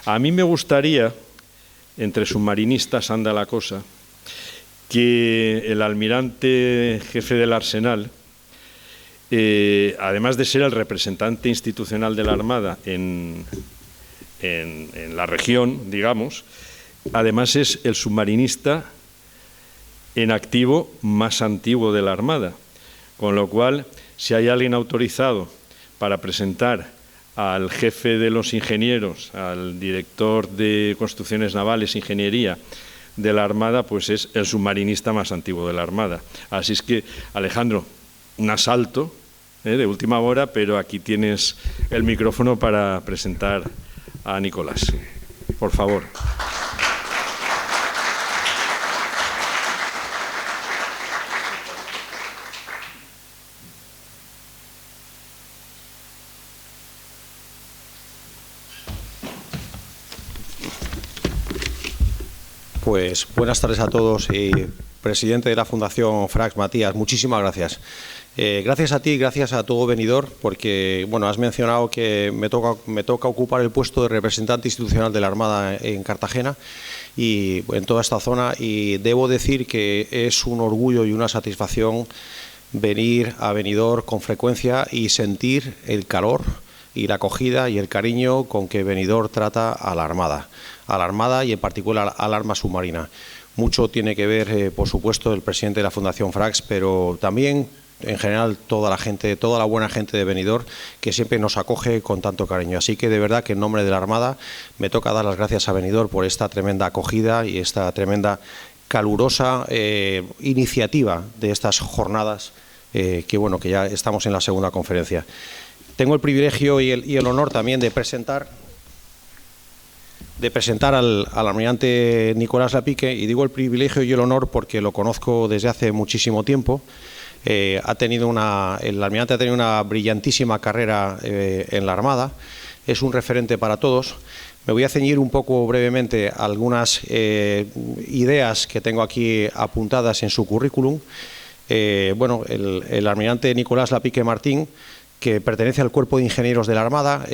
A mí me gustaría, entre submarinistas anda la cosa, que el almirante jefe del Arsenal, además de ser el representante institucional de la Armada en la región, digamos, además es el submarinista en activo más antiguo de la Armada, con lo cual, si hay alguien autorizado para presentar al jefe de los ingenieros, al director de construcciones navales, ingeniería de la Armada, pues es el submarinista más antiguo de la Armada. Así es que, Alejandro, un asalto de última hora, pero aquí tienes el micrófono para presentar a Nicolás. Por favor. Pues buenas tardes a todos y presidente de la Fundación Frax, Matías, muchísimas gracias. Gracias a ti y gracias a todo Benidorm, porque bueno, has mencionado que me toca ocupar el puesto de representante institucional de la Armada en Cartagena y en toda esta zona, y debo decir que es un orgullo y una satisfacción venir a Benidorm con frecuencia y sentir el calor y la acogida y el cariño con que Benidorm trata a la Armada y en particular al arma submarina. Mucho tiene que ver, por supuesto, el presidente de la Fundación Frax, pero también, en general, toda la buena gente de Benidorm, que siempre nos acoge con tanto cariño. Así que, de verdad, que en nombre de la Armada me toca dar las gracias a Benidorm por esta tremenda acogida y esta tremenda calurosa iniciativa de estas jornadas, que bueno, que ya estamos en la segunda conferencia. Tengo el privilegio y el honor también de presentar al almirante Nicolás Lapique, y digo el privilegio y el honor porque lo conozco desde hace muchísimo tiempo. El almirante ha tenido una brillantísima carrera en la Armada, es un referente para todos. Me voy a ceñir un poco brevemente a algunas ideas que tengo aquí apuntadas en su currículum. Bueno, el almirante Nicolás Lapique Martín, que pertenece al Cuerpo de Ingenieros de la Armada,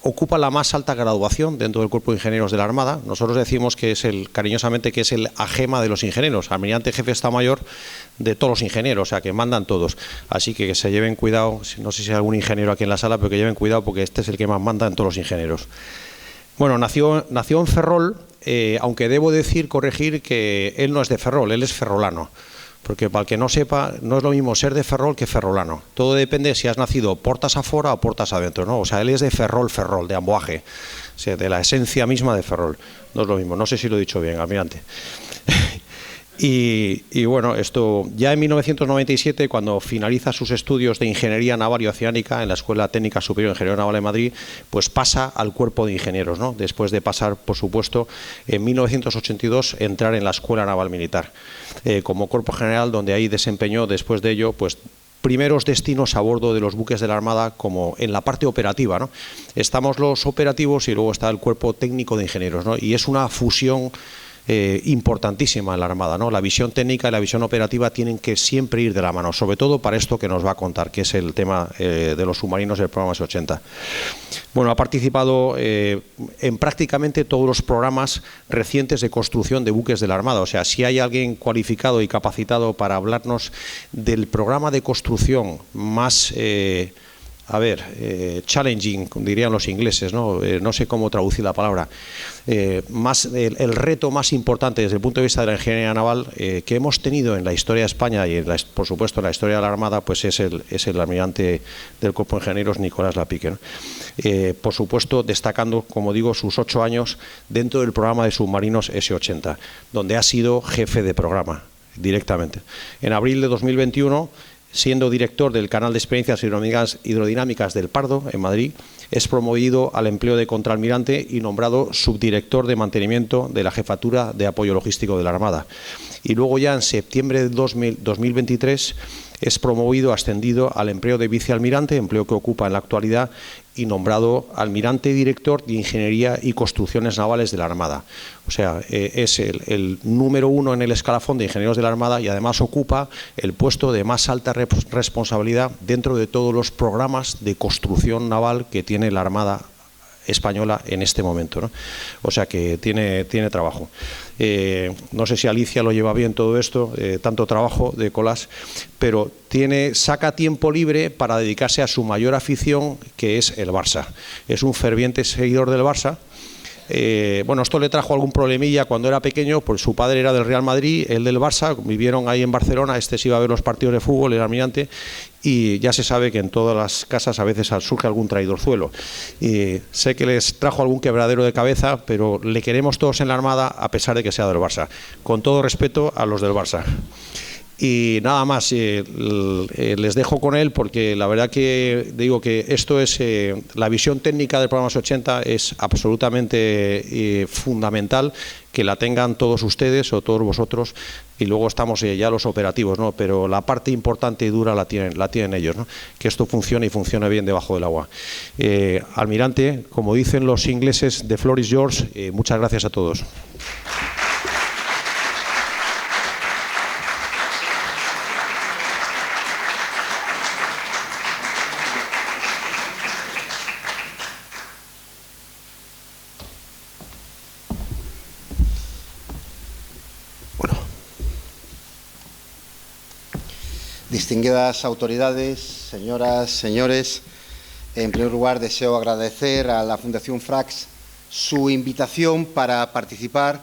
ocupa la más alta graduación dentro del Cuerpo de Ingenieros de la Armada. Nosotros decimos que es cariñosamente que es el AGEMA de los ingenieros, almirante jefe de Estado Mayor de todos los ingenieros, o sea, que mandan todos. Así que se lleven cuidado, no sé si hay algún ingeniero aquí en la sala, pero que lleven cuidado porque este es el que más manda en todos los ingenieros. Bueno, nació en Ferrol, aunque debo corregir que él no es de Ferrol, él es ferrolano. Porque para el que no sepa, no es lo mismo ser de Ferrol que ferrolano. Todo depende si has nacido portas afuera o portas adentro, ¿no? O sea, él es de Ferrol, de Amboaje, o sea, de la esencia misma de Ferrol. No es lo mismo, no sé si lo he dicho bien, almirante. Y bueno, esto ya en 1997, cuando finaliza sus estudios de Ingeniería Naval y Oceánica en la Escuela Técnica Superior de Ingeniería Naval de Madrid, pues pasa al Cuerpo de Ingenieros, ¿no? Después de pasar, por supuesto, en 1982 entrar en la Escuela Naval Militar como cuerpo general, donde ahí desempeñó después de ello pues primeros destinos a bordo de los buques de la Armada, como en la parte operativa, ¿no? Estamos los operativos y luego está el Cuerpo Técnico de Ingenieros, ¿no? Y es una fusión importantísima en la Armada, ¿no? La visión técnica y la visión operativa tienen que siempre ir de la mano, sobre todo para esto que nos va a contar, que es el tema de los submarinos del programa S-80. Bueno, ha participado en prácticamente todos los programas recientes de construcción de buques de la Armada. O sea, si hay alguien cualificado y capacitado para hablarnos del programa de construcción más challenging, dirían los ingleses, ¿no? No sé cómo traducir la palabra. El reto más importante desde el punto de vista de la ingeniería naval que hemos tenido en la historia de España y, por supuesto, en la historia de la Armada, pues es el almirante del Cuerpo de Ingenieros, Nicolás Lapique, ¿no? Por supuesto, destacando, como digo, sus 8 años dentro del programa de submarinos S-80, donde ha sido jefe de programa directamente. En abril de 2021, siendo director del Canal de Experiencias Hidrodinámicas del Pardo, en Madrid, es promovido al empleo de contraalmirante y nombrado subdirector de mantenimiento de la Jefatura de Apoyo Logístico de la Armada. Y luego ya en septiembre de 2023 es promovido, ascendido al empleo de vicealmirante, empleo que ocupa en la actualidad, y nombrado almirante director de Ingeniería y Construcciones Navales de la Armada. O sea, es el número 1 en el escalafón de ingenieros de la Armada y además ocupa el puesto de más alta responsabilidad dentro de todos los programas de construcción naval que tiene la Armada española en este momento, ¿no? O sea que tiene trabajo. No sé si Alicia lo lleva bien todo esto, tanto trabajo de Colás, pero saca tiempo libre para dedicarse a su mayor afición, que es el Barça. Es un ferviente seguidor del Barça. Bueno, esto le trajo algún problemilla cuando era pequeño, pues su padre era del Real Madrid, él del Barça, vivieron ahí en Barcelona, se iba a ver los partidos de fútbol, el almirante, y ya se sabe que en todas las casas a veces surge algún traidorzuelo. Y sé que les trajo algún quebradero de cabeza, pero le queremos todos en la Armada a pesar de que sea del Barça, con todo respeto a los del Barça. Y nada más, les dejo con él porque la verdad que digo que esto es, la visión técnica del programa 80 es absolutamente fundamental, que la tengan todos ustedes o todos vosotros, y luego estamos ya los operativos, ¿no? Pero la parte importante y dura la tienen ellos, ¿no? Que esto funcione y funcione bien debajo del agua. Almirante, como dicen los ingleses, the floor is yours, muchas gracias a todos. Distinguidas autoridades, señoras, señores, en primer lugar deseo agradecer a la Fundación Frax su invitación para participar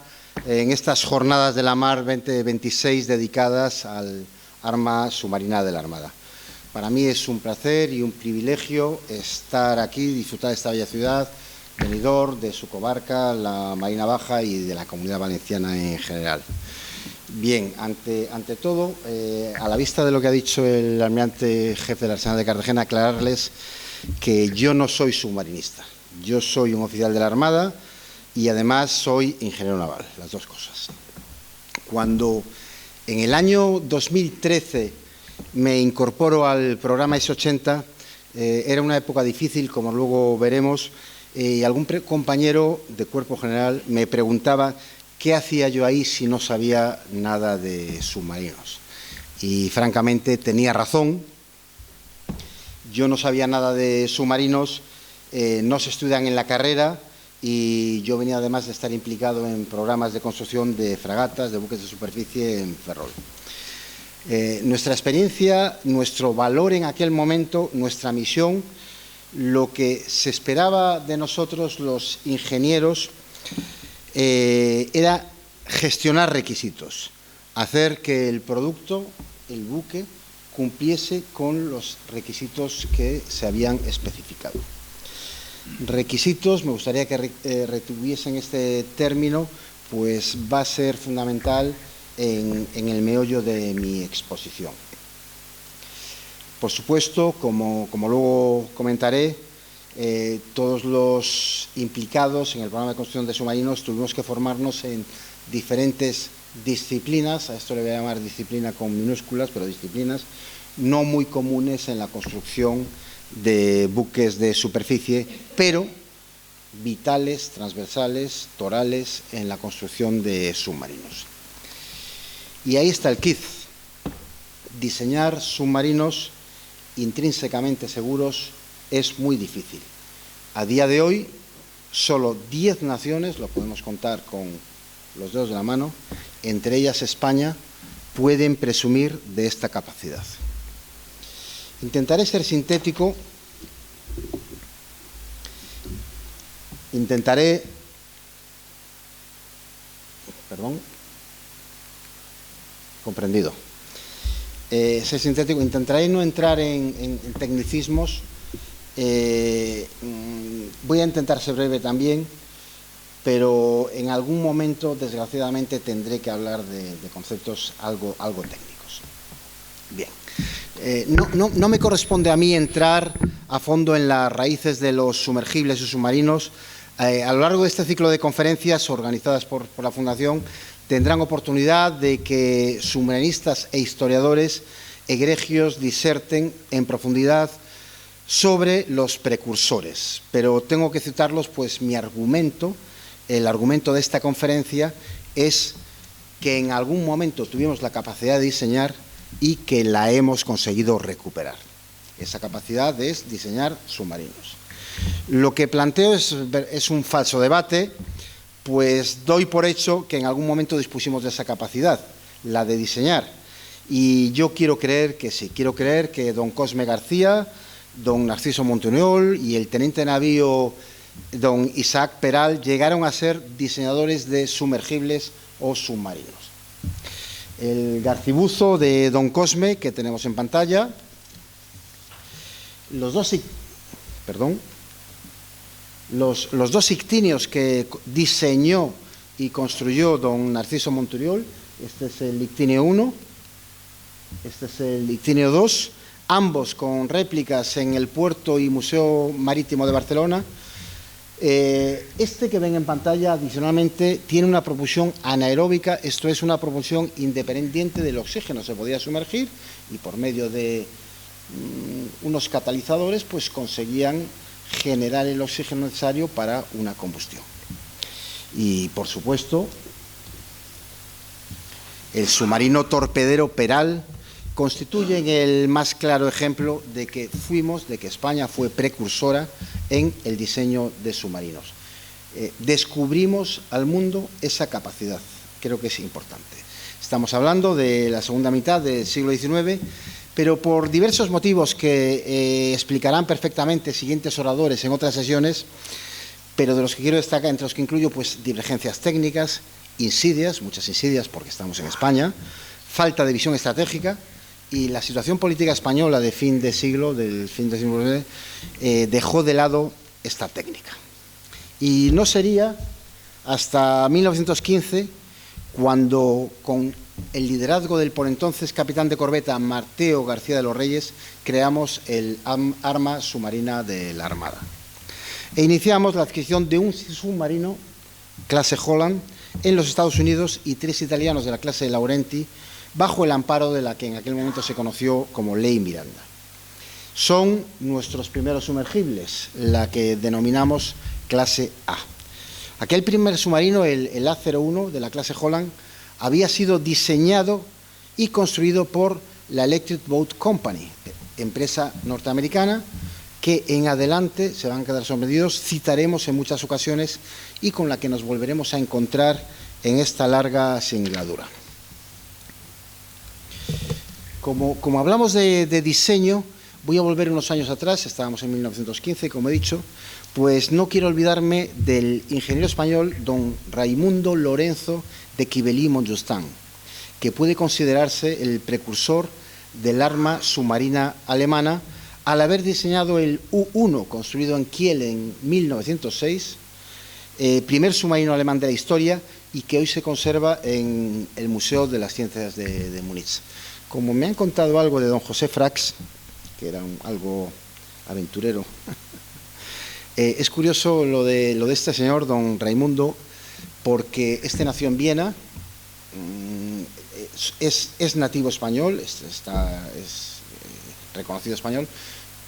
en estas Jornadas de la Mar 2026 dedicadas al arma submarina de la Armada. Para mí es un placer y un privilegio estar aquí, disfrutar de esta bella ciudad, Benidorm, de su comarca, la Marina Baja y de la Comunidad Valenciana en general. Bien, ante todo, a la vista de lo que ha dicho el almirante jefe del Arsenal de Cartagena, aclararles que yo no soy submarinista. Yo soy un oficial de la Armada y además soy ingeniero naval, las dos cosas. Cuando en el año 2013 me incorporo al programa S-80, era una época difícil, como luego veremos, y algún compañero de Cuerpo General me preguntaba ¿qué hacía yo ahí si no sabía nada de submarinos? Y francamente tenía razón. Yo no sabía nada de submarinos, no se estudian en la carrera y yo venía además de estar implicado en programas de construcción de fragatas, de buques de superficie en Ferrol. Nuestra experiencia, nuestro valor en aquel momento, nuestra misión, lo que se esperaba de nosotros los ingenieros era gestionar requisitos, hacer que el producto, el buque, cumpliese con los requisitos que se habían especificado. Requisitos, me gustaría que retuviesen este término, pues va a ser fundamental en el meollo de mi exposición. Por supuesto, como luego comentaré, todos los implicados en el programa de construcción de submarinos tuvimos que formarnos en diferentes disciplinas, a esto le voy a llamar disciplina con minúsculas, pero disciplinas no muy comunes en la construcción de buques de superficie, pero vitales, transversales, torales en la construcción de submarinos. Y ahí está el quiz: diseñar submarinos intrínsecamente seguros es muy difícil. A día de hoy, solo 10 naciones, lo podemos contar con los dedos de la mano, entre ellas España, pueden presumir de esta capacidad. Intentaré ser sintético, comprendido. Ser sintético, intentaré no entrar en tecnicismos. Voy a intentar ser breve también, pero en algún momento, desgraciadamente, tendré que hablar de conceptos algo técnicos. Bien, no me corresponde a mí entrar a fondo en las raíces de los sumergibles y submarinos. A lo largo de este ciclo de conferencias organizadas por la Fundación, tendrán oportunidad de que submarinistas e historiadores egregios diserten en profundidad sobre los precursores, pero tengo que citarlos, pues mi argumento, el argumento de esta conferencia es que en algún momento tuvimos la capacidad de diseñar y que la hemos conseguido recuperar. Esa capacidad es diseñar submarinos. Lo que planteo es un falso debate, pues doy por hecho que en algún momento dispusimos de esa capacidad, la de diseñar. Y yo quiero creer que sí, quiero creer que don Cosme García, don Narciso Montuñol y el teniente de navío don Isaac Peral llegaron a ser diseñadores de sumergibles o submarinos. El garcibuzo de don Cosme, que tenemos en pantalla, los dos ictinios que diseñó y construyó don Narciso Montuñol, este es el ictinio 1, este es el ictinio 2, ambos con réplicas en el Puerto y Museo Marítimo de Barcelona. Este que ven en pantalla adicionalmente tiene una propulsión anaeróbica, esto es una propulsión independiente del oxígeno, se podía sumergir y por medio de unos catalizadores pues conseguían generar el oxígeno necesario para una combustión. Y por supuesto el submarino torpedero Peral constituyen el más claro ejemplo de que España fue precursora en el diseño de submarinos. Descubrimos al mundo esa capacidad, creo que es importante. Estamos hablando de la segunda mitad del siglo XIX, pero por diversos motivos que explicarán perfectamente siguientes oradores en otras sesiones, pero de los que quiero destacar, entre los que incluyo, pues divergencias técnicas, insidias, muchas insidias porque estamos en España, falta de visión estratégica, y la situación política española del fin de siglo XIX, dejó de lado esta técnica. Y no sería hasta 1915 cuando, con el liderazgo del por entonces capitán de corbeta Mateo García de los Reyes, creamos el arma submarina de la Armada. E iniciamos la adquisición de un submarino clase Holland en los Estados Unidos y 3 italianos de la clase Laurenti, bajo el amparo de la que en aquel momento se conoció como Ley Miranda. Son nuestros primeros sumergibles, la que denominamos clase A. Aquel primer submarino, el A01 de la clase Holland, había sido diseñado y construido por la Electric Boat Company, empresa norteamericana, que en adelante se van a quedar sorprendidos, citaremos en muchas ocasiones y con la que nos volveremos a encontrar en esta larga singladura. Como hablamos de diseño, voy a volver unos años atrás, estábamos en 1915, como he dicho, pues no quiero olvidarme del ingeniero español don Raimundo Lorenzo de Quibelí Monjustán, que puede considerarse el precursor del arma submarina alemana, al haber diseñado el U-1, construido en Kiel en 1906, primer submarino alemán de la historia y que hoy se conserva en el Museo de las Ciencias de Múnich. Como me han contado algo de don José Frax, que era algo aventurero, es curioso lo de este señor, don Raimundo, porque este nació en Viena, es nativo español, es reconocido español,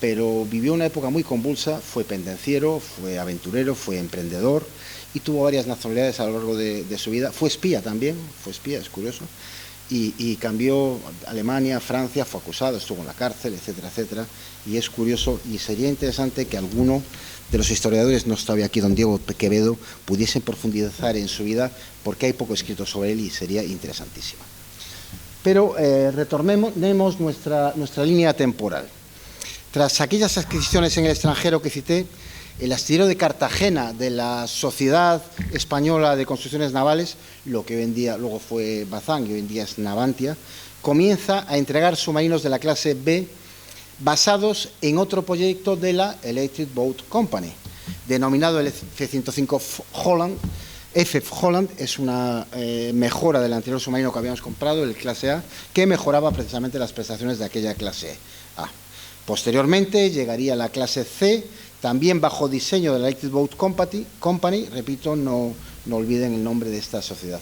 pero vivió una época muy convulsa, fue pendenciero, fue aventurero, fue emprendedor y tuvo varias nacionalidades a lo largo de su vida. Fue espía también, es curioso, y cambió Alemania, Francia, fue acusado, estuvo en la cárcel, etcétera, etcétera, y es curioso y sería interesante que alguno de los historiadores, no está hoy aquí don Diego Quevedo, pudiesen profundizar en su vida porque hay poco escrito sobre él y sería interesantísimo. Pero retornemos nuestra línea temporal. Tras aquellas adquisiciones en el extranjero que cité, el astillero de Cartagena de la Sociedad Española de Construcciones Navales, lo que hoy en día luego fue Bazán y hoy en día es Navantia, comienza a entregar submarinos de la clase B basados en otro proyecto de la Electric Boat Company, denominado el F-105 Holland. F Holland es una mejora del anterior submarino que habíamos comprado, el clase A, que mejoraba precisamente las prestaciones de aquella clase A. Posteriormente llegaría la clase C, también bajo diseño de la Electric Boat Company, repito, no olviden el nombre de esta sociedad.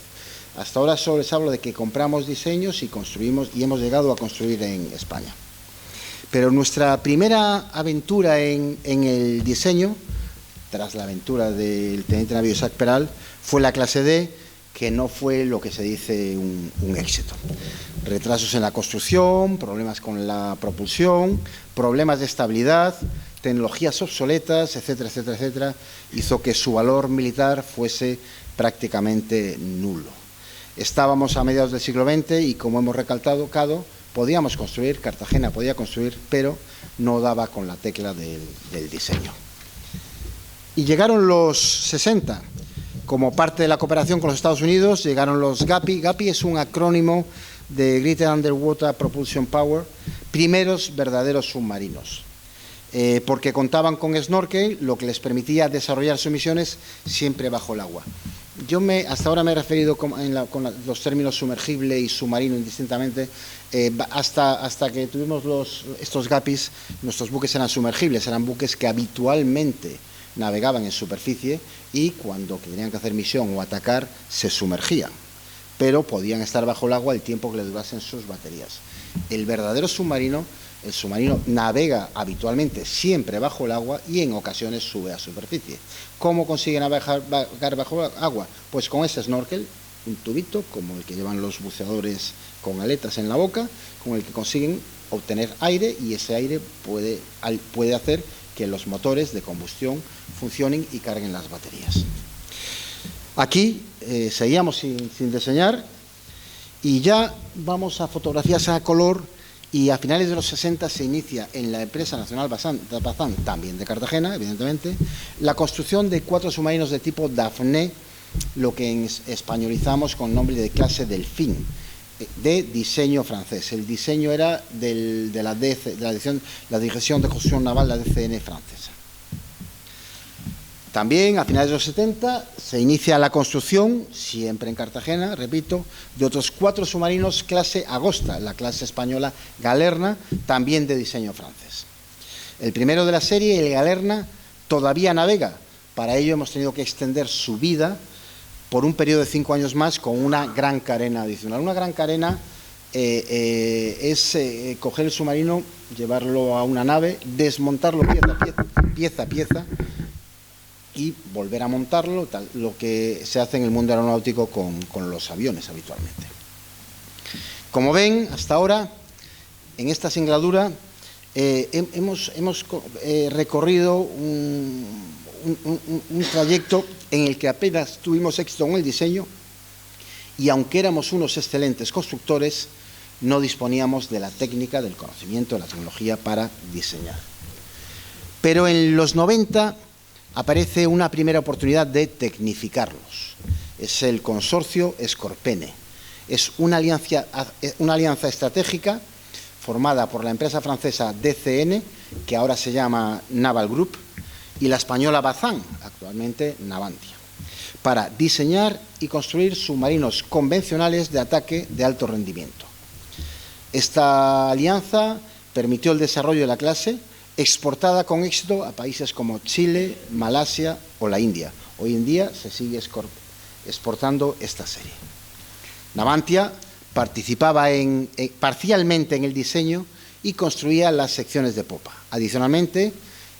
Hasta ahora solo les hablo de que compramos diseños y construimos y hemos llegado a construir en España. Pero nuestra primera aventura en el diseño, tras la aventura del teniente navío Isaac Peral, fue la clase D, que no fue lo que se dice un éxito. Retrasos en la construcción, problemas con la propulsión, problemas de estabilidad, tecnologías obsoletas, etcétera, etcétera, etcétera, hizo que su valor militar fuese prácticamente nulo. Estábamos a mediados del siglo XX y, como hemos recalcado, podíamos construir, Cartagena podía construir, pero no daba con la tecla del diseño. Y llegaron los 60. Como parte de la cooperación con los Estados Unidos, llegaron los GAPI. GAPI es un acrónimo de Greater Underwater Propulsion Power, primeros verdaderos submarinos, porque contaban con snorkel, lo que les permitía desarrollar sus misiones siempre bajo el agua. Yo hasta ahora me he referido con los términos sumergible y submarino indistintamente, hasta que tuvimos estos GAPIs, nuestros buques eran sumergibles, eran buques que habitualmente navegaban en superficie y cuando tenían que hacer misión o atacar se sumergían, pero podían estar bajo el agua el tiempo que le durasen sus baterías. El verdadero submarino, el submarino navega habitualmente siempre bajo el agua y en ocasiones sube a superficie. ¿Cómo consigue navegar bajo el agua? Pues con ese snorkel, un tubito como el que llevan los buceadores con aletas en la boca, con el que consiguen obtener aire, y ese aire puede hacer que los motores de combustión funcionen y carguen las baterías. Aquí seguíamos sin diseñar y ya vamos a fotografías a color, y a finales de los 60 se inicia en la empresa nacional Bazán, también de Cartagena, evidentemente, la construcción de 4 submarinos de tipo Daphné, lo que españolizamos con nombre de clase Delfín, de diseño francés. El diseño era de la Dirección de Construcción Naval, la DCN francesa. También, a finales de los 70, se inicia la construcción, siempre en Cartagena, repito, de otros 4 submarinos clase Agosta, la clase española Galerna, también de diseño francés. El primero de la serie, el Galerna, todavía navega. Para ello hemos tenido que extender su vida por un periodo de 5 años más con una gran carena adicional. Una gran carena es coger el submarino, llevarlo a una nave, desmontarlo pieza a pieza, y volver a montarlo, lo que se hace en el mundo aeronáutico con los aviones habitualmente. Como ven, hasta ahora, en esta singladura, hemos recorrido un trayecto en el que apenas tuvimos éxito en el diseño, y aunque éramos unos excelentes constructores, no disponíamos de la técnica, del conocimiento, de la tecnología para diseñar. Pero en los 90 aparece una primera oportunidad de tecnificarlos. Es el consorcio Scorpene. Es una alianza estratégica formada por la empresa francesa DCN, que ahora se llama Naval Group, y la española Bazán, actualmente Navantia, para diseñar y construir submarinos convencionales de ataque de alto rendimiento. Esta alianza permitió el desarrollo de la clase, exportada con éxito a países como Chile, Malasia o la India. Hoy en día se sigue exportando esta serie. Navantia participaba parcialmente en el diseño y construía las secciones de popa. Adicionalmente,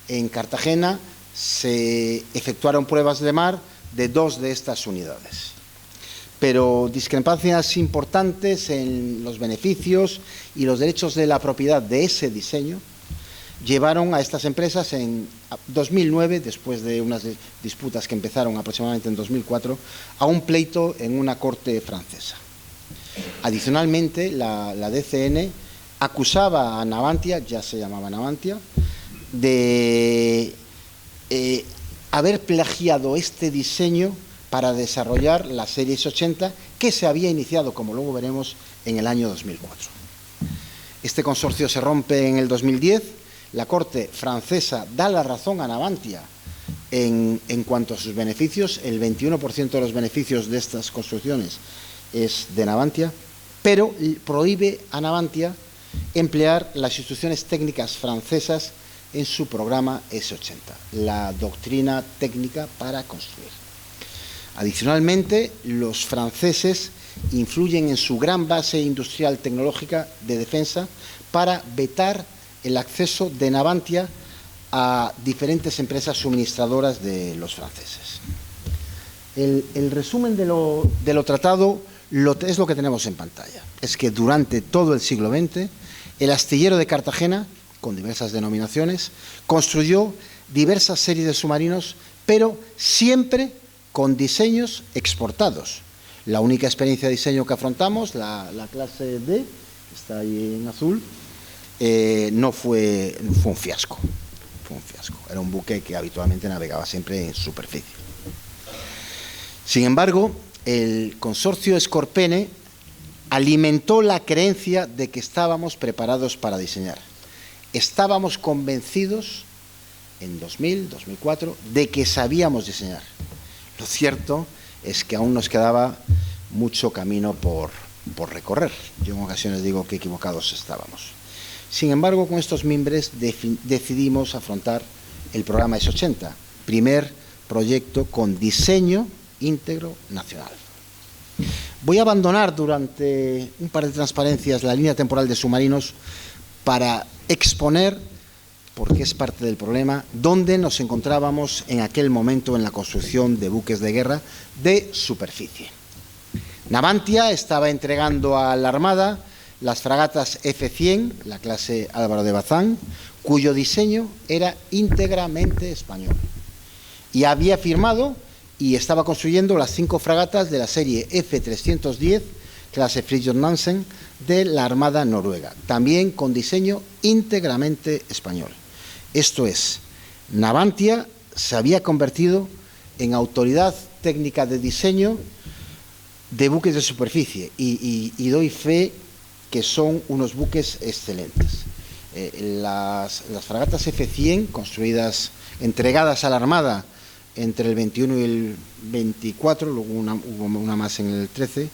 en Cartagena se efectuaron pruebas de mar de 2 de estas unidades. Pero discrepancias importantes en los beneficios y los derechos de la propiedad de ese diseño llevaron a estas empresas en 2009, después de unas disputas que empezaron aproximadamente en 2004, a un pleito en una corte francesa. Adicionalmente, la DCN acusaba a Navantia, ya se llamaba Navantia, de haber plagiado este diseño para desarrollar la serie S80, que se había iniciado, como luego veremos, en el año 2004. Este consorcio se rompe en el 2010. La Corte francesa da la razón a Navantia en cuanto a sus beneficios. El 21% de los beneficios de estas construcciones es de Navantia, pero prohíbe a Navantia emplear las instrucciones técnicas francesas en su programa S80, la doctrina técnica para construir. Adicionalmente, los franceses influyen en su gran base industrial tecnológica de defensa para vetar el acceso de Navantia a diferentes empresas suministradoras de los franceses. El resumen de lo tratado es lo que tenemos en pantalla. Es que durante todo el siglo XX, el astillero de Cartagena con diversas denominaciones, construyó diversas series de submarinos, pero siempre con diseños exportados. La única experiencia de diseño que afrontamos, la clase D, que está ahí en azul, no fue un fiasco. Fue un fiasco. Era un buque que habitualmente navegaba siempre en superficie. Sin embargo, el consorcio Scorpene alimentó la creencia de que estábamos preparados para diseñar. Estábamos convencidos en 2000, 2004, de que sabíamos diseñar. Lo cierto es que aún nos quedaba mucho camino por recorrer. Yo en ocasiones digo que equivocados estábamos. Sin embargo, con estos mimbres decidimos afrontar el programa S80, primer proyecto con diseño íntegro nacional. Voy a abandonar durante un par de transparencias la línea temporal de submarinos para exponer, porque es parte del problema, dónde nos encontrábamos en aquel momento en la construcción de buques de guerra de superficie. Navantia estaba entregando a la Armada las fragatas F-100, la clase Álvaro de Bazán, cuyo diseño era íntegramente español. Y había firmado y estaba construyendo las 5 fragatas de la serie F-310, clase Fridtjof Nansen, de la Armada noruega, también con diseño íntegramente español. Esto es, Navantia se había convertido en autoridad técnica de diseño de buques de superficie y doy fe que son unos buques excelentes. Las fragatas F-100, construidas, entregadas a la Armada entre el 21 y el 24, luego hubo una más en el 13,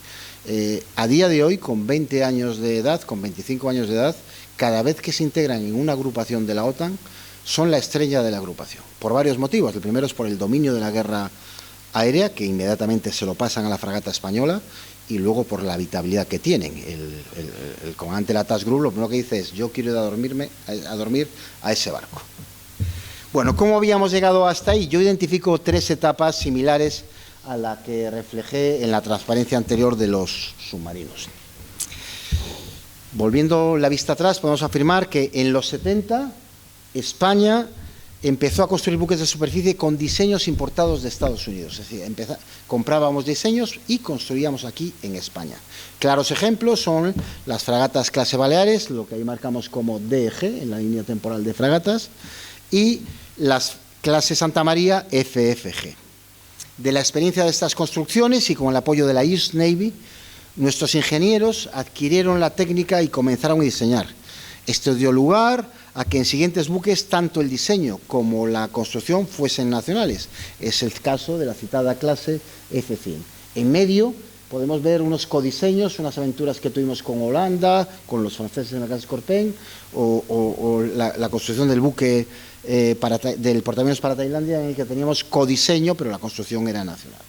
a día de hoy, con 20 años de edad, con 25 años de edad, cada vez que se integran en una agrupación de la OTAN, son la estrella de la agrupación, por varios motivos. El primero es por el dominio de la guerra aérea, que inmediatamente se lo pasan a la fragata española, y luego por la habitabilidad que tienen. El comandante de la Task Group lo primero que dice es: yo quiero ir a dormir a ese barco. Bueno, ¿cómo habíamos llegado hasta ahí? Yo identifico 3 etapas similares a la que reflejé en la transparencia anterior de los submarinos. Volviendo la vista atrás, podemos afirmar que en los 70 España empezó a construir buques de superficie con diseños importados de Estados Unidos. Es decir, comprábamos diseños y construíamos aquí en España. Claros ejemplos son las fragatas clase Baleares, lo que ahí marcamos como DEG en la línea temporal de fragatas, y las clase Santa María FFG. De la experiencia de estas construcciones y con el apoyo de la US Navy, nuestros ingenieros adquirieron la técnica y comenzaron a diseñar. Esto dio lugar a que en siguientes buques tanto el diseño como la construcción fuesen nacionales. Es el caso de la citada clase F-100. En medio podemos ver unos codiseños, unas aventuras que tuvimos con Holanda, con los franceses en la clase Scorpene, o la construcción del buque del portaaviones para Tailandia, en el que teníamos codiseño, pero la construcción era nacional.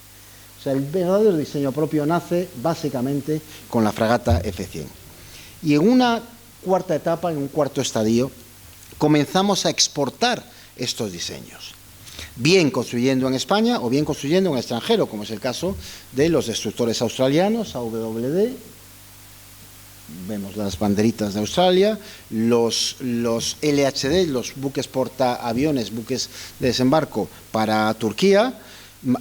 O sea, el verdadero diseño propio nace básicamente con la fragata F-100. Y en una cuarta etapa, en un cuarto estadio, comenzamos a exportar estos diseños, bien construyendo en España o bien construyendo en el extranjero, como es el caso de los destructores australianos, AWD, vemos las banderitas de Australia, los LHD, los buques portaaviones, buques de desembarco para Turquía,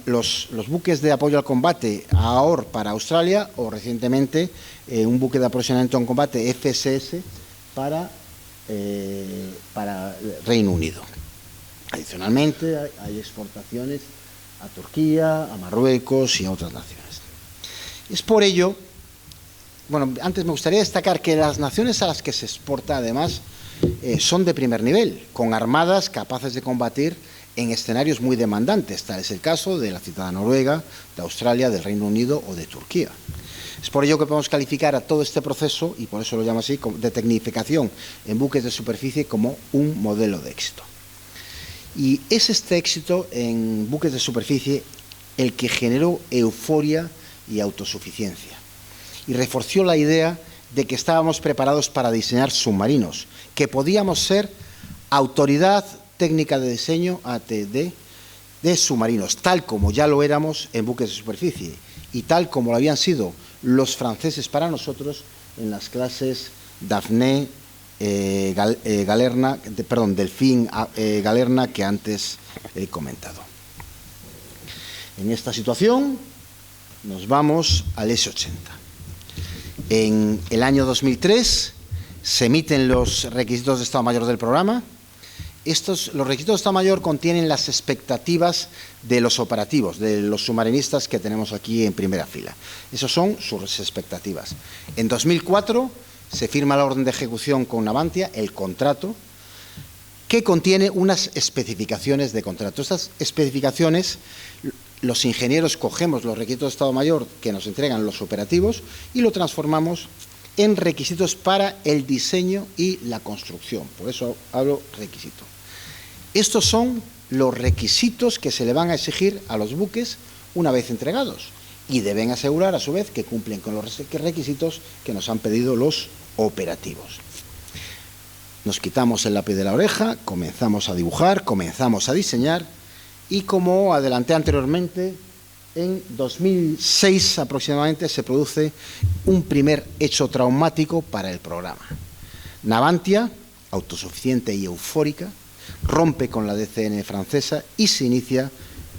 los buques de apoyo al combate AOR para Australia, o recientemente un buque de aprovisionamiento en combate FSS para Reino Unido. Adicionalmente hay exportaciones a Turquía, a Marruecos y a otras naciones. Es por ello, bueno, antes me gustaría destacar que las naciones a las que se exporta además son de primer nivel, con armadas capaces de combatir en escenarios muy demandantes. Tal es el caso de la citada Noruega, de Australia, del Reino Unido o de Turquía. Es por ello que podemos calificar a todo este proceso, y por eso lo llamo así, de tecnificación en buques de superficie, como un modelo de éxito. Y es este éxito en buques de superficie el que generó euforia y autosuficiencia, y reforzó la idea de que estábamos preparados para diseñar submarinos, que podíamos ser autoridad técnica de diseño ATD de submarinos, tal como ya lo éramos en buques de superficie y tal como lo habían sido los franceses para nosotros en las clases Daphné Delfín Galerna que antes he comentado. En esta situación nos vamos al S80. En el año 2003 se emiten los requisitos de Estado Mayor del programa. Los requisitos de Estado Mayor contienen las expectativas de los operativos, de los submarinistas que tenemos aquí en primera fila. Esas son sus expectativas. En 2004 se firma la orden de ejecución con Navantia, el contrato, que contiene unas especificaciones de contrato. Estas especificaciones, los ingenieros cogemos los requisitos de Estado Mayor que nos entregan los operativos y lo transformamos en requisitos para el diseño y la construcción. Por eso hablo requisito. Estos son los requisitos que se le van a exigir a los buques una vez entregados y deben asegurar a su vez que cumplen con los requisitos que nos han pedido los operativos. Nos quitamos el lápiz de la oreja, comenzamos a dibujar, comenzamos a diseñar y, como adelanté anteriormente, en 2006 aproximadamente se produce un primer hecho traumático para el programa. Navantia, autosuficiente y eufórica, rompe con la DCN francesa y se inicia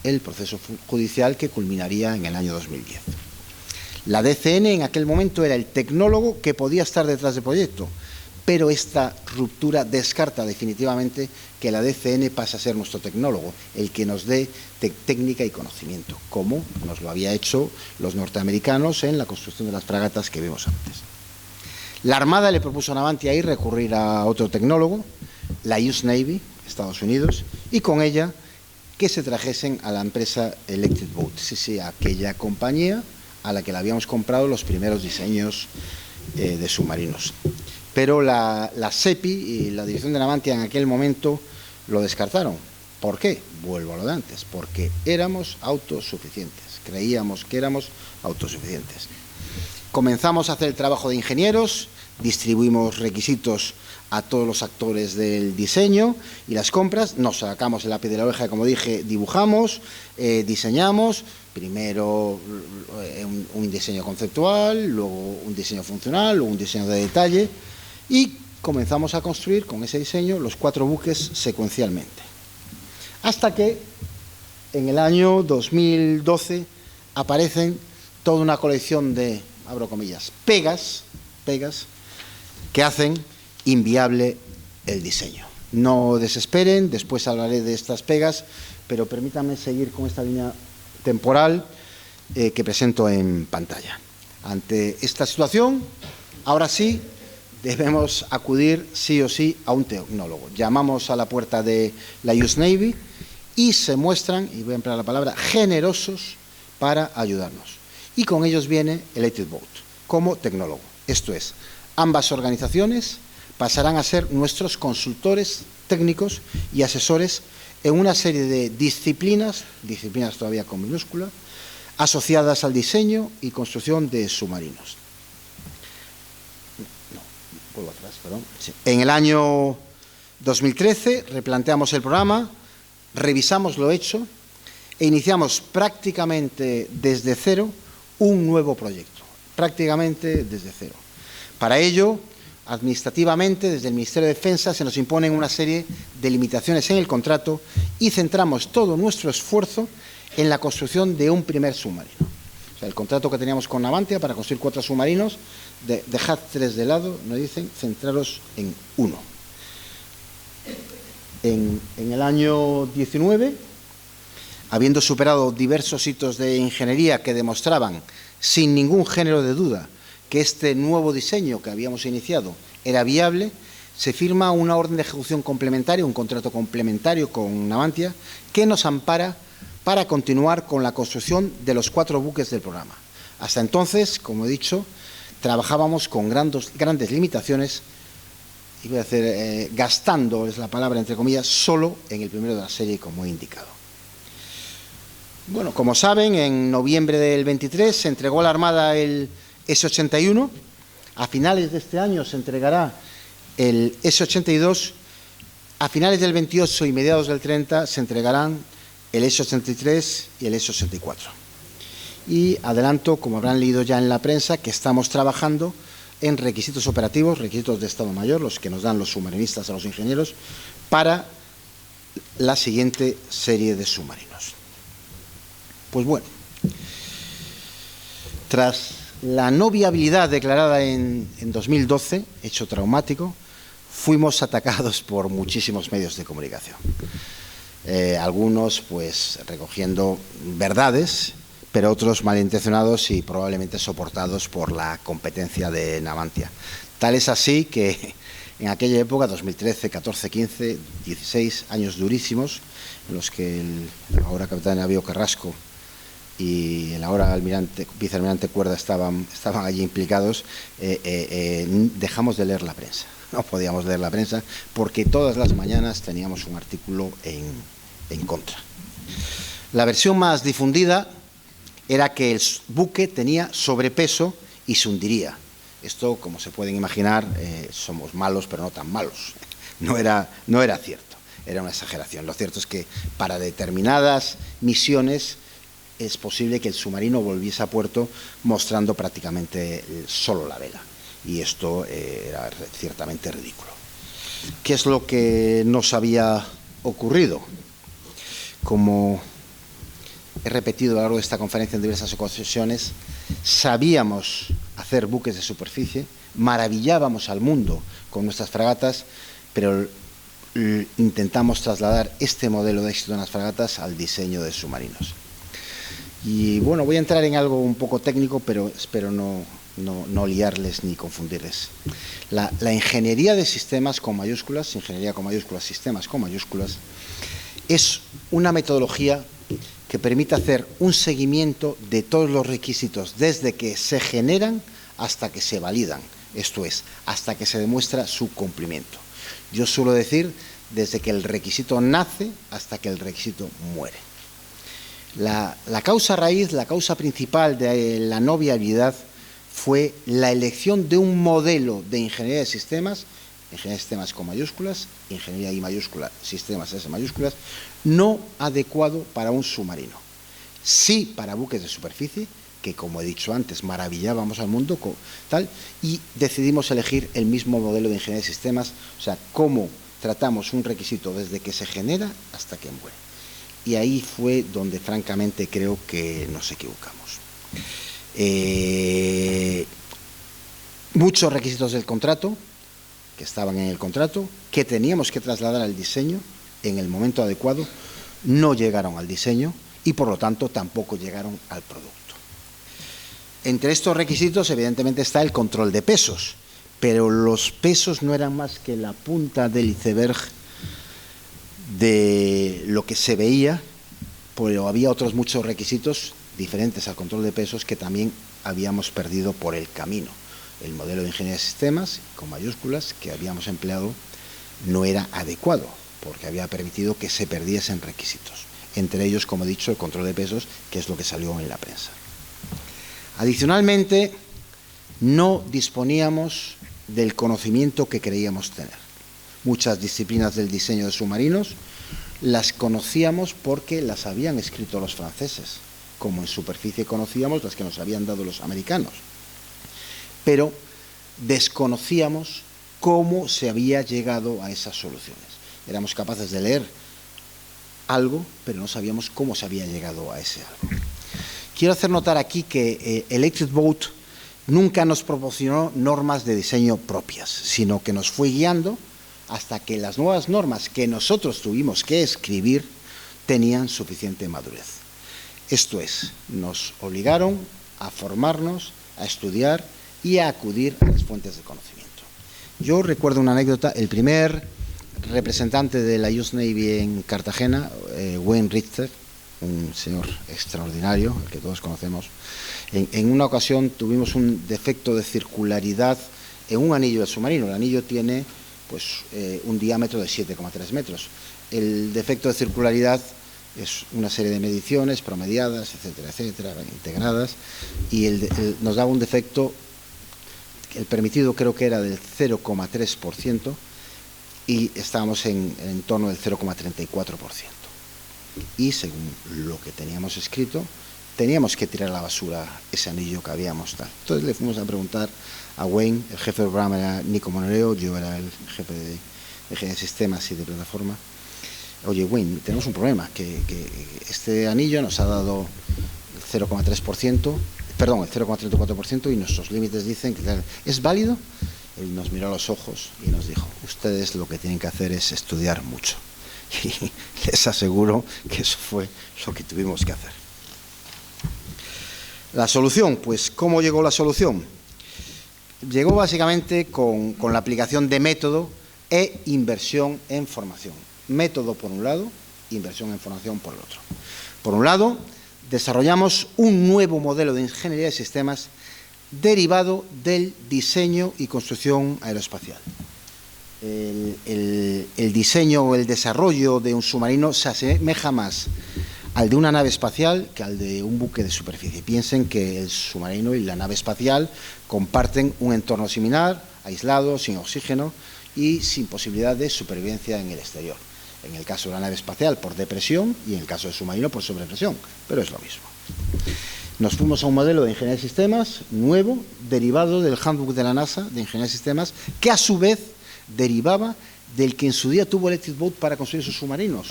el proceso judicial que culminaría en el año 2010. La DCN en aquel momento era el tecnólogo que podía estar detrás del proyecto, pero esta ruptura descarta definitivamente que la DCN pase a ser nuestro tecnólogo, el que nos dé técnica y conocimiento, como nos lo había hecho los norteamericanos en la construcción de las fragatas que vimos antes. La Armada le propuso a Navantia ir recurrir a otro tecnólogo, la US Navy, Estados Unidos, y con ella que se trajesen a la empresa Electric Boat, aquella compañía a la que le habíamos comprado los primeros diseños de submarinos. Pero la SEPI y la dirección de Navantia en aquel momento lo descartaron. ¿Por qué? Vuelvo a lo de antes, porque éramos autosuficientes, creíamos que éramos autosuficientes. Comenzamos a hacer el trabajo de ingenieros, distribuimos requisitos a todos los actores del diseño y las compras, nos sacamos el lápiz de la oreja, como dije, dibujamos, diseñamos, primero un diseño conceptual, luego un diseño funcional, luego un diseño de detalle y comenzamos a construir con ese diseño los 4 buques secuencialmente. Hasta que en el año 2012 aparecen toda una colección de, abro comillas, pegas que hacen inviable el diseño. No desesperen, después hablaré de estas pegas, pero permítanme seguir con esta línea temporal que presento en pantalla. Ante esta situación, ahora sí, debemos acudir sí o sí a un tecnólogo. Llamamos a la puerta de la US Navy y se muestran, y voy a emplear la palabra, generosos para ayudarnos. Y con ellos viene Electric Boat como tecnólogo. Esto es, ambas organizaciones pasarán a ser nuestros consultores técnicos y asesores en una serie de disciplinas todavía con minúscula, asociadas al diseño y construcción de submarinos. Vuelvo atrás, perdón. Sí. En el año 2013 replanteamos el programa, revisamos lo hecho e iniciamos prácticamente desde cero un nuevo proyecto, prácticamente desde cero. Para ello, administrativamente, desde el Ministerio de Defensa se nos imponen una serie de limitaciones en el contrato y centramos todo nuestro esfuerzo en la construcción de un primer submarino. O sea, el contrato que teníamos con Navantia para construir 4 submarinos, dejad 3 de lado, nos dicen, centraros en uno. En el año 19, habiendo superado diversos hitos de ingeniería que demostraban, sin ningún género de duda, que este nuevo diseño que habíamos iniciado era viable, se firma una orden de ejecución complementaria, un contrato complementario con Navantia, que nos ampara para continuar con la construcción de los 4 buques del programa. Hasta entonces, como he dicho, trabajábamos con grandes limitaciones, y voy a hacer, gastando, es la palabra entre comillas, solo en el primero de la serie, como he indicado. Bueno, como saben, en noviembre del 23 se entregó a la Armada el S-81, a finales de este año se entregará el S-82, a finales del 28 y mediados del 30 se entregarán el S-83 y el S-84. Y adelanto, como habrán leído ya en la prensa, que estamos trabajando en requisitos operativos, requisitos de Estado Mayor, los que nos dan los submarinistas a los ingenieros, para la siguiente serie de submarinos. Pues bueno, tras la no viabilidad declarada en 2012, hecho traumático, fuimos atacados por muchísimos medios de comunicación. Algunos pues recogiendo verdades, pero otros malintencionados y probablemente soportados por la competencia de Navantia. Tal es así que en aquella época, 2013, 14, 15, 16, años durísimos, en los que el ahora capitán de navío Carrasco y el ahora vicealmirante Cuerda estaban allí implicados, dejamos de leer la prensa. No podíamos leer la prensa porque todas las mañanas teníamos un artículo en contra. La versión más difundida era que el buque tenía sobrepeso y se hundiría. Esto, como se pueden imaginar, somos malos, pero no tan malos. No era cierto, era una exageración. Lo cierto es que para determinadas misiones es posible que el submarino volviese a puerto mostrando prácticamente solo la vela. Y esto era ciertamente ridículo. ¿Qué es lo que nos había ocurrido? Como he repetido a lo largo de esta conferencia en diversas ocasiones, sabíamos hacer buques de superficie, maravillábamos al mundo con nuestras fragatas, pero intentamos trasladar este modelo de éxito en las fragatas al diseño de submarinos. Y bueno, voy a entrar en algo un poco técnico, pero espero no liarles ni confundirles. La ingeniería de sistemas con mayúsculas, ingeniería con mayúsculas, sistemas con mayúsculas, es una metodología que permite hacer un seguimiento de todos los requisitos desde que se generan hasta que se validan, esto es, hasta que se demuestra su cumplimiento. Yo suelo decir desde que el requisito nace hasta que el requisito muere. La causa raíz, la causa principal de la no viabilidad fue la elección de un modelo de ingeniería de sistemas con mayúsculas, ingeniería I mayúscula, sistemas S mayúsculas, no adecuado para un submarino. Sí para buques de superficie, que como he dicho antes, maravillábamos al mundo, y decidimos elegir el mismo modelo de ingeniería de sistemas, o sea, cómo tratamos un requisito desde que se genera hasta que muere. Y ahí fue donde francamente creo que nos equivocamos. Muchos requisitos del contrato, que estaban en el contrato, que teníamos que trasladar al diseño en el momento adecuado, no llegaron al diseño y por lo tanto tampoco llegaron al producto. Entre estos requisitos evidentemente está el control de pesos, pero los pesos no eran más que la punta del iceberg de lo que se veía, pero había otros muchos requisitos diferentes al control de pesos que también habíamos perdido por el camino. El modelo de ingeniería de sistemas, con mayúsculas, que habíamos empleado, no era adecuado, porque había permitido que se perdiesen requisitos. Entre ellos, como he dicho, el control de pesos, que es lo que salió en la prensa. Adicionalmente, no disponíamos del conocimiento que creíamos tener. Muchas disciplinas del diseño de submarinos las conocíamos porque las habían escrito los franceses, como en superficie conocíamos las que nos habían dado los americanos. Pero desconocíamos cómo se había llegado a esas soluciones. Éramos capaces de leer algo, pero no sabíamos cómo se había llegado a ese algo. Quiero hacer notar aquí que Electric Boat nunca nos proporcionó normas de diseño propias, sino que nos fue guiando hasta que las nuevas normas que nosotros tuvimos que escribir tenían suficiente madurez. Esto es, nos obligaron a formarnos, a estudiar y a acudir a las fuentes de conocimiento. Yo recuerdo una anécdota, el primer representante de la US Navy en Cartagena, Wayne Richter, un señor extraordinario, el que todos conocemos, en una ocasión tuvimos un defecto de circularidad en un anillo del submarino. El anillo tiene pues, un diámetro de 7,3 metros. El defecto de circularidad es una serie de mediciones promediadas, etcétera, integradas, y nos daba un defecto. El permitido creo que era del 0,3% y estábamos en torno del 0,34%. Y según lo que teníamos escrito, teníamos que tirar a la basura ese anillo que habíamos tal. Entonces le fuimos a preguntar a Wayne, el jefe del programa era Nico Monoreo, yo era el jefe de ingeniería de sistemas y de plataforma. Oye, Wayne, tenemos un problema, que este anillo nos ha dado el 0,3%, perdón, el 0,34% y nuestros límites dicen que ¿es válido? Él nos miró a los ojos y nos dijo, ustedes lo que tienen que hacer es estudiar mucho. Y les aseguro que eso fue lo que tuvimos que hacer. La solución, pues, ¿cómo llegó la solución? Llegó básicamente con la aplicación de método e inversión en formación. Método por un lado, inversión en formación por el otro. Por un lado, desarrollamos un nuevo modelo de ingeniería de sistemas derivado del diseño y construcción aeroespacial. El diseño o el desarrollo de un submarino se asemeja más al de una nave espacial que al de un buque de superficie. Piensen que el submarino y la nave espacial comparten un entorno similar, aislado, sin oxígeno y sin posibilidad de supervivencia en el exterior. En el caso de la nave espacial por depresión y en el caso del submarino por sobrepresión, pero es lo mismo. Nos fuimos a un modelo de ingeniería de sistemas nuevo, derivado del handbook de la NASA de ingeniería de sistemas, que a su vez derivaba del que en su día tuvo Electric Boat para construir sus submarinos,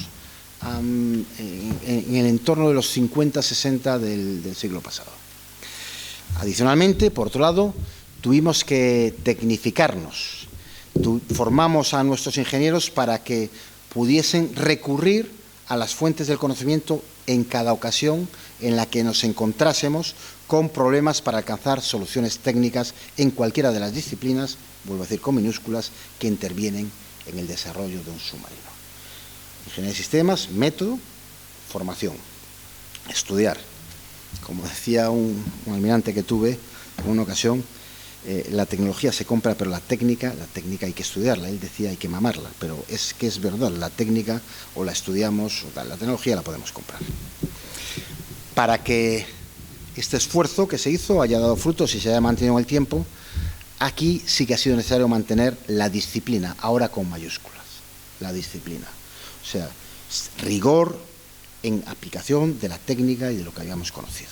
en el entorno de los 50-60 del siglo pasado. Adicionalmente, por otro lado, tuvimos que tecnificarnos. Formamos a nuestros ingenieros para que pudiesen recurrir a las fuentes del conocimiento en cada ocasión en la que nos encontrásemos con problemas para alcanzar soluciones técnicas en cualquiera de las disciplinas, vuelvo a decir con minúsculas, que intervienen en el desarrollo de un submarino. Ingeniería de sistemas, método, formación, estudiar. Como decía un almirante que tuve en una ocasión, la tecnología se compra, pero la técnica hay que estudiarla. Él decía hay que mamarla, pero es que es verdad, la técnica o la estudiamos, o la tecnología la podemos comprar. Para que este esfuerzo que se hizo haya dado frutos y se haya mantenido en el tiempo, aquí sí que ha sido necesario mantener la disciplina, ahora con mayúsculas, la disciplina. O sea, rigor en aplicación de la técnica y de lo que habíamos conocido.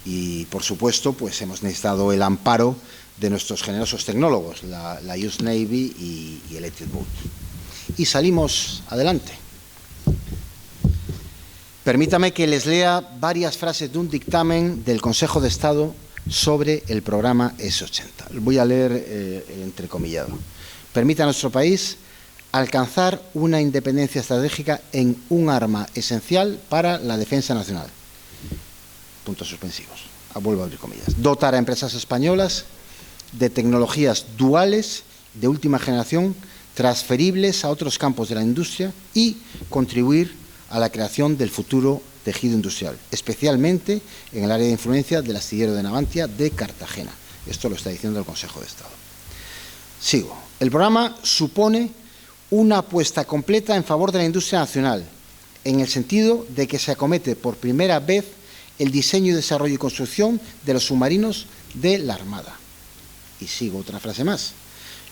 Y, por supuesto, pues hemos necesitado el amparo de nuestros generosos tecnólogos, la US Navy y Electric Boat. Y salimos adelante. Permítame que les lea varias frases de un dictamen del Consejo de Estado sobre el programa S-80. Voy a leer el entrecomillado. Permite a nuestro país alcanzar una independencia estratégica en un arma esencial para la defensa nacional. Puntos suspensivos. Vuelvo a abrir comillas. Dotar a empresas españolas de tecnologías duales de última generación transferibles a otros campos de la industria y contribuir a la creación del futuro tejido industrial, especialmente en el área de influencia del astillero de Navantia de Cartagena. Esto lo está diciendo el Consejo de Estado. Sigo. El programa supone una apuesta completa en favor de la industria nacional, en el sentido de que se acomete por primera vez el diseño, desarrollo y construcción de los submarinos de la Armada. Y sigo otra frase más.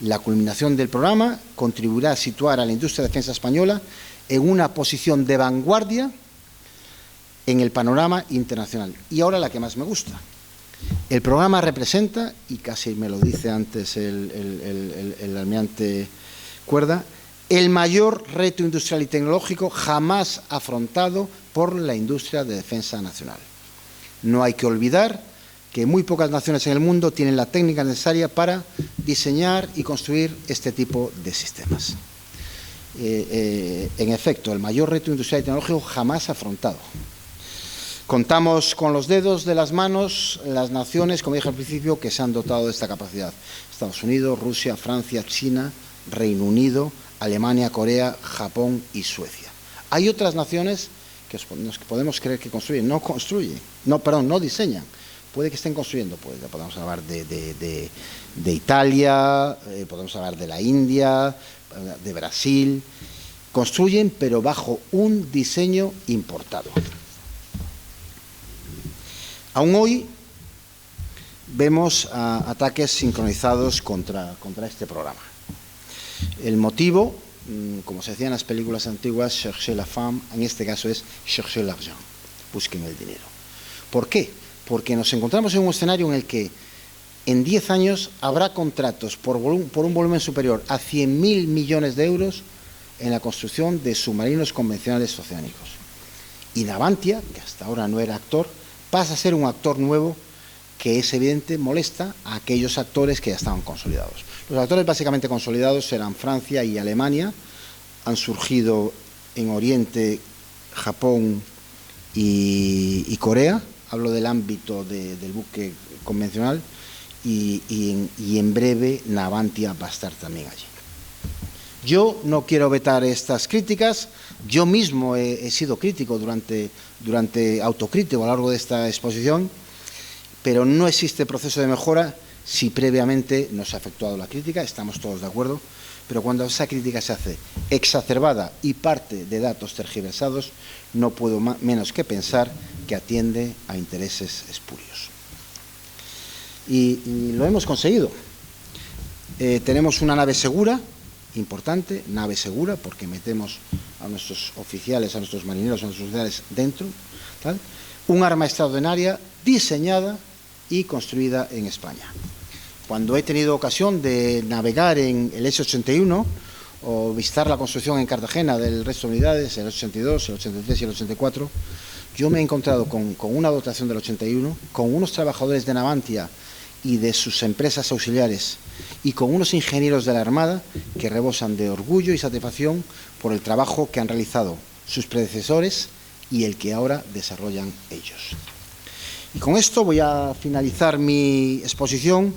La culminación del programa contribuirá a situar a la industria de defensa española en una posición de vanguardia en el panorama internacional. Y ahora la que más me gusta. El programa representa, y casi me lo dice antes el almirante Cuerda, el mayor reto industrial y tecnológico jamás afrontado por la industria de defensa nacional. No hay que olvidar que muy pocas naciones en el mundo tienen la técnica necesaria para diseñar y construir este tipo de sistemas. En efecto, el mayor reto industrial y tecnológico jamás afrontado. Contamos con los dedos de las manos las naciones, como dije al principio, que se han dotado de esta capacidad. Estados Unidos, Rusia, Francia, China, Reino Unido, Alemania, Corea, Japón y Suecia. Hay otras naciones que podemos creer que construyen, no construyen, no diseñan. Puede que estén construyendo, pues podemos hablar de Italia, podemos hablar de la India, de Brasil. Construyen, pero bajo un diseño importado. Aún hoy vemos ataques sincronizados contra este programa. El motivo, como se decía en las películas antiguas, chercher la femme, en este caso es chercher l'argent, busquen el dinero. ¿Por qué? Porque nos encontramos en un escenario en el que en 10 años habrá contratos por un volumen superior a 100.000 millones de euros en la construcción de submarinos convencionales oceánicos. Y Navantia, que hasta ahora no era actor, pasa a ser un actor nuevo que es evidente molesta a aquellos actores que ya estaban consolidados. Los actores básicamente consolidados eran Francia y Alemania, han surgido en Oriente, Japón y Corea, hablo del ámbito del buque convencional, y en breve Navantia va a estar también allí. Yo no quiero vetar estas críticas, yo mismo he sido crítico autocrítico a lo largo de esta exposición, pero no existe proceso de mejora si previamente nos ha efectuado la crítica, estamos todos de acuerdo, pero cuando esa crítica se hace exacerbada y parte de datos tergiversados, no puedo menos que pensar que atiende a intereses espurios. Y lo hemos conseguido. Tenemos una nave segura, importante, nave segura, porque metemos a nuestros oficiales, a nuestros marineros, a nuestros oficiales dentro, ¿tal? Un arma extraordinaria diseñada y construida en España. Cuando he tenido ocasión de navegar en el S-81 o visitar la construcción en Cartagena del resto de unidades, el 82, el 83 y el 84, yo me he encontrado con una dotación del 81, con unos trabajadores de Navantia y de sus empresas auxiliares y con unos ingenieros de la Armada que rebosan de orgullo y satisfacción por el trabajo que han realizado sus predecesores y el que ahora desarrollan ellos. Y con esto voy a finalizar mi exposición,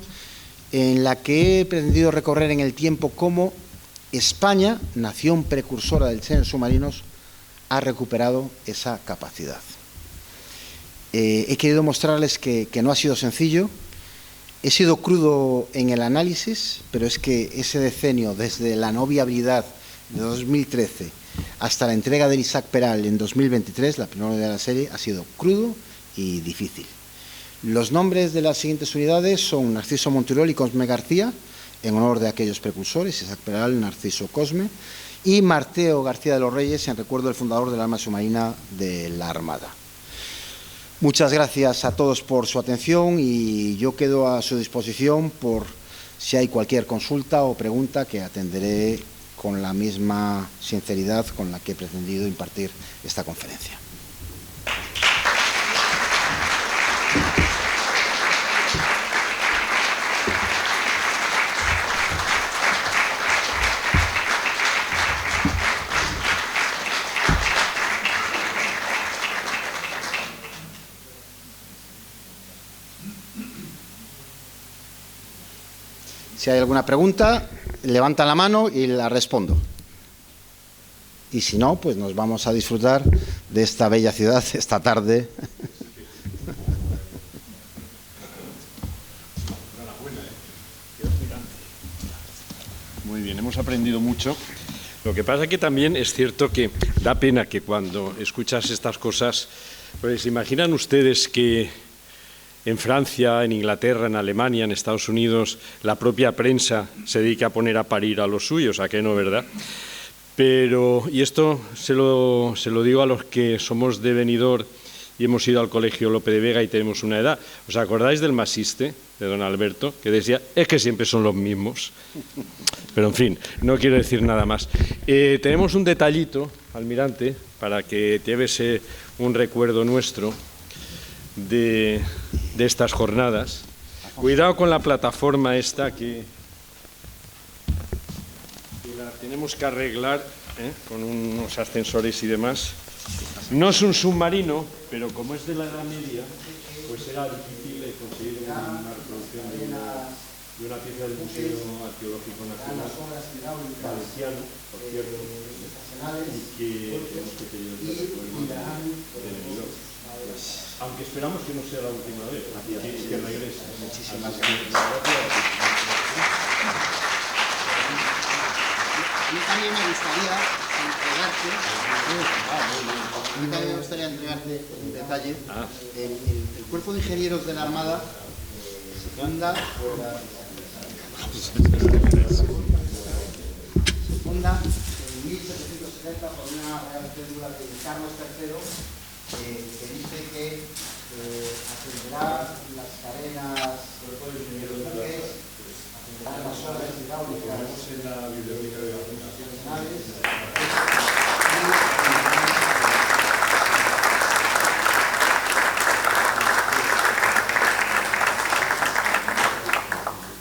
en la que he pretendido recorrer en el tiempo cómo España, nación precursora del diseño de submarinos, ha recuperado esa capacidad. He querido mostrarles que no ha sido sencillo. He sido crudo en el análisis, pero es que ese decenio, desde la no viabilidad de 2013 hasta la entrega del Isaac Peral en 2023, la primera unidad de la serie, ha sido crudo y difícil. Los nombres de las siguientes unidades son Narciso Montirol y Cosme García, en honor de aquellos precursores, Isaac Peral, Narciso, Cosme, y Marteo García de los Reyes, en recuerdo del fundador del arma submarina de la Armada. Muchas gracias a todos por su atención y yo quedo a su disposición por si hay cualquier consulta o pregunta, que atenderé con la misma sinceridad con la que he pretendido impartir esta conferencia. Si hay alguna pregunta, levantan la mano y la respondo. Y si no, pues nos vamos a disfrutar de esta bella ciudad esta tarde. Muy bien, hemos aprendido mucho. Lo que pasa es que también es cierto que da pena que cuando escuchas estas cosas, pues imaginan ustedes que en Francia, en Inglaterra, en Alemania, en Estados Unidos, la propia prensa se dedica a poner a parir a los suyos, ¿a qué no, verdad? Pero, y esto se lo digo a los que somos de Benidorm y hemos ido al Colegio Lope de Vega y tenemos una edad. ¿Os acordáis del Masiste, de don Alberto, que decía, es que siempre son los mismos? Pero, en fin, no quiero decir nada más. Tenemos un detallito, almirante, para que llevese un recuerdo nuestro de estas jornadas. Cuidado con la plataforma esta que la tenemos que arreglar con unos ascensores y demás. No es un submarino, pero como es de la Edad Media, pues era difícil conseguir una reproducción de una pieza del Museo Arqueológico Nacional Valenciano, por cierto, y que hemos pedido el recuerdo de Benidorm. Aunque esperamos que no sea la última vez, que regrese. Muchísimas gracias. A mí también me gustaría entregarte un detalle. El Cuerpo de Ingenieros de la Armada se funda en 1770 por una real cédula de Carlos III, que dice que atenderá las cadenas de los buques, atenderá las obras hidráulicas nacionales.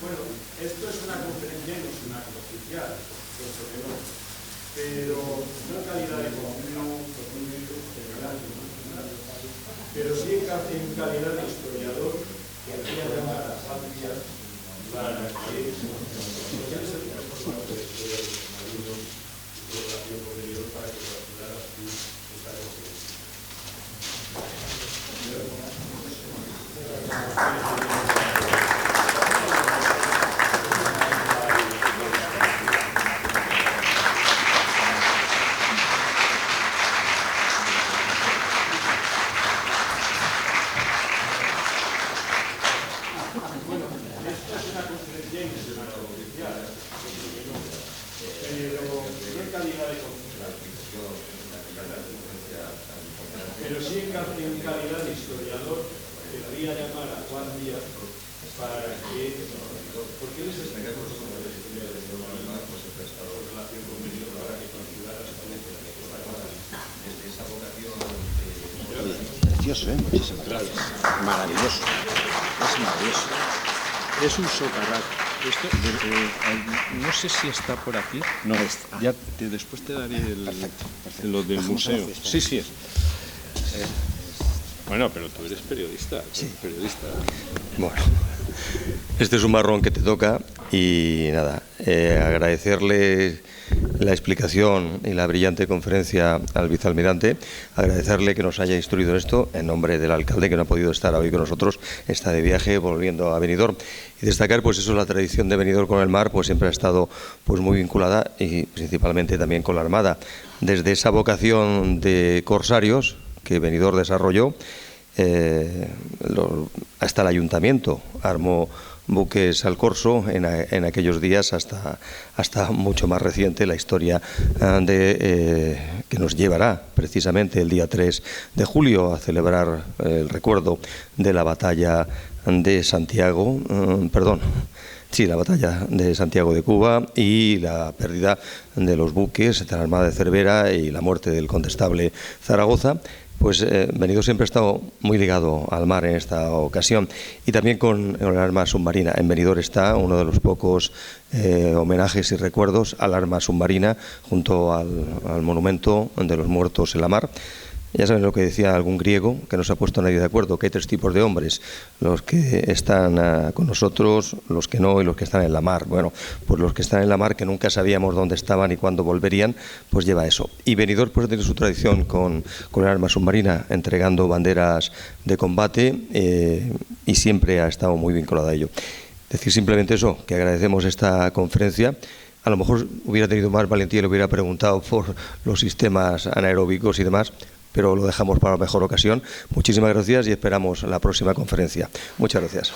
Bueno, esto es una conferencia y no es un acto oficial, por supuesto que no, pero no en calidad de pero sí en calidad de historiador que hacía llamar a Francia para que pero sí en calidad de historiador querría llamar a Juan Díaz para que, porque él es experto sobre la historia de la humanidad, pues he prestado relación con él para que considerara su ponencia desde esa vocación. Precioso, muchísimas gracias. Maravilloso. Es maravilloso. Es un socarrat. Esto, no sé si está por aquí. No está. Ya después te daré Perfecto. lo del museo. Sí, Sí es. Bueno, pero tú eres periodista. Sí. Periodista. Bueno, este es un marrón que te toca y nada, agradecerle la explicación y la brillante conferencia al vicealmirante, agradecerle que nos haya instruido en esto en nombre del alcalde que no ha podido estar hoy con nosotros, está de viaje volviendo a Benidorm, y destacar pues eso, la tradición de Benidorm con el mar pues siempre ha estado pues muy vinculada y principalmente también con la Armada, desde esa vocación de corsarios que Benidorm desarrolló hasta el ayuntamiento armó buques al corso en aquellos días hasta mucho más reciente la historia que nos llevará precisamente el día 3 de julio a celebrar el recuerdo de la batalla de Santiago, la batalla de Santiago de Cuba y la pérdida de los buques de la Armada de Cervera y la muerte del condestable Zaragoza. Pues Benidorm siempre ha estado muy ligado al mar en esta ocasión y también con el arma submarina. En Benidorm está uno de los pocos homenajes y recuerdos al arma submarina junto al monumento de los muertos en la mar. Ya saben lo que decía algún griego, que no se ha puesto nadie de acuerdo, que hay 3 tipos de hombres, los que están con nosotros, los que no y los que están en la mar. Bueno, pues los que están en la mar, que nunca sabíamos dónde estaban y cuándo volverían, pues lleva eso. Y Benidorm pues tiene su tradición con el arma submarina, entregando banderas de combate y siempre ha estado muy vinculado a ello. Decir simplemente eso, que agradecemos esta conferencia. A lo mejor hubiera tenido más valentía y le hubiera preguntado por los sistemas anaeróbicos y demás, pero lo dejamos para mejor ocasión. Muchísimas gracias y esperamos la próxima conferencia. Muchas gracias.